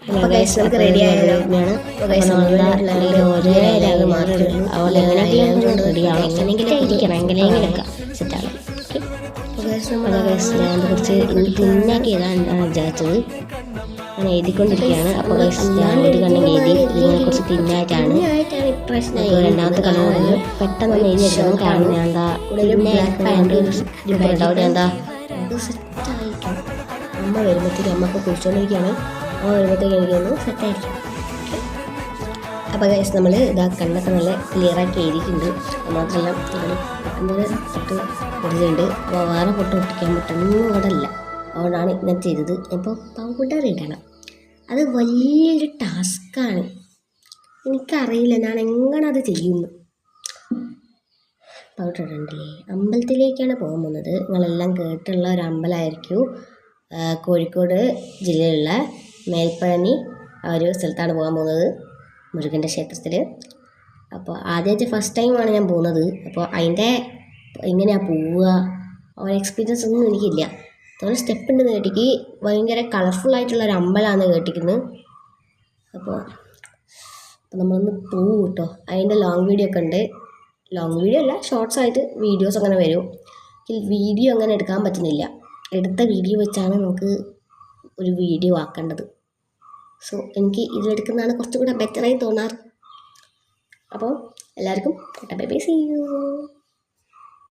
നമുക്ക് റെഡി ആയാലോ. സെറ്റാണ്. ഞാൻ കുറച്ച് തിന്നാക്കിയതാണ് വിചാരിച്ചത്. ഞാൻ എഴുതിക്കൊണ്ടിരിക്കുകയാണ്. അപ്പോൾ ഞാൻ ഒരു കണ്ണം എഴുതി, ഇതിനെ കുറച്ച് തിന്നായിട്ടാണ്. അപ്പോൾ രണ്ടാമത്തെ കണ്ണ് പെട്ടെന്ന് എഴുതിയെടുക്കണം. കാരണം ഞാൻ എന്താ ബ്ലാക്ക് പാൻറ് ഉണ്ടാവും. എന്താ സെറ്റായിരിക്കണം. അമ്മ വരുമ്പോഴത്തേക്ക് അമ്മയൊക്കെ കുടിച്ചുകൊണ്ടിരിക്കുകയാണ്. അമ്മ വരുമ്പോഴത്തേക്ക് എനിക്കൊന്ന് സെറ്റായിരിക്കും. അപ്പോൾ ഗൈസ് നമ്മൾ ഇതാ കണ്ണൊക്കെ നല്ല ക്ലിയറാക്കി എഴുതിയിട്ടുണ്ട്. മാത്രമല്ല നമ്മൾ പെട്ടെന്ന് പൊട്ട് പൊടിച്ചിട്ടുണ്ട്. അപ്പോൾ വേറെ പൊട്ട് പൊട്ടിക്കാൻ പറ്റുന്ന ഇവിടെ ഇല്ല. അതുകൊണ്ടാണ് ഇങ്ങനെ ചെയ്തത്. ഇപ്പോൾ പൗഡർ ഇടണം. അത് വലിയൊരു ടാസ്ക്കാണ്. എനിക്കറിയില്ല ഞാൻ എങ്ങനെ അത് ചെയ്യുന്നു. പൗഡർ ഇടണ്ടേ. അമ്പലത്തിലേക്കാണ് പോകാൻ പോകുന്നത്. നിങ്ങളെല്ലാം കേട്ടുള്ള ഒരു അമ്പലമായിരിക്കും. കോഴിക്കോട് ജില്ലയിലുള്ള മേൽപ്പഴനി ആ ഒരു സ്ഥലത്താണ് പോകാൻ പോകുന്നത്, മുരുകൻ്റെ ക്ഷേത്രത്തിൽ. അപ്പോൾ ആദ്യമായിട്ട് ഫസ്റ്റ് ടൈമാണ് ഞാൻ പോകുന്നത്. അപ്പോൾ അതിൻ്റെ എങ്ങനെയാണ് പോവുക ആ ഒരു എക്സ്പീരിയൻസ് ഒന്നും എനിക്കില്ല. അതുപോലെ സ്റ്റെപ്പ് ഉണ്ടെന്ന് കേട്ടിക്ക്. ഭയങ്കര കളർഫുള്ളായിട്ടുള്ളൊരു അമ്പലമാണെന്ന് കേട്ടിരിക്കുന്നു. അപ്പോൾ നമ്മളൊന്ന് പോവും കേട്ടോ. അതിൻ്റെ ലോങ് വീഡിയോ ഒക്കെ ഉണ്ട്. ലോങ് വീഡിയോ അല്ല, ഷോർട്സ് ആയിട്ട് വീഡിയോസ് അങ്ങനെ വരും. വീഡിയോ അങ്ങനെ എടുക്കാൻ പറ്റുന്നില്ല. എടുത്ത വീഡിയോ വെച്ചാണ് നമുക്ക് ഒരു വീഡിയോ ആക്കേണ്ടത്. സോ എനിക്ക് ഇതിലെടുക്കുന്നതാണ് കുറച്ചും കൂടെ ബെറ്ററായി തോന്നാറ്. അപ്പോൾ എല്ലാവർക്കും ബൈ ബൈ, സീ യു.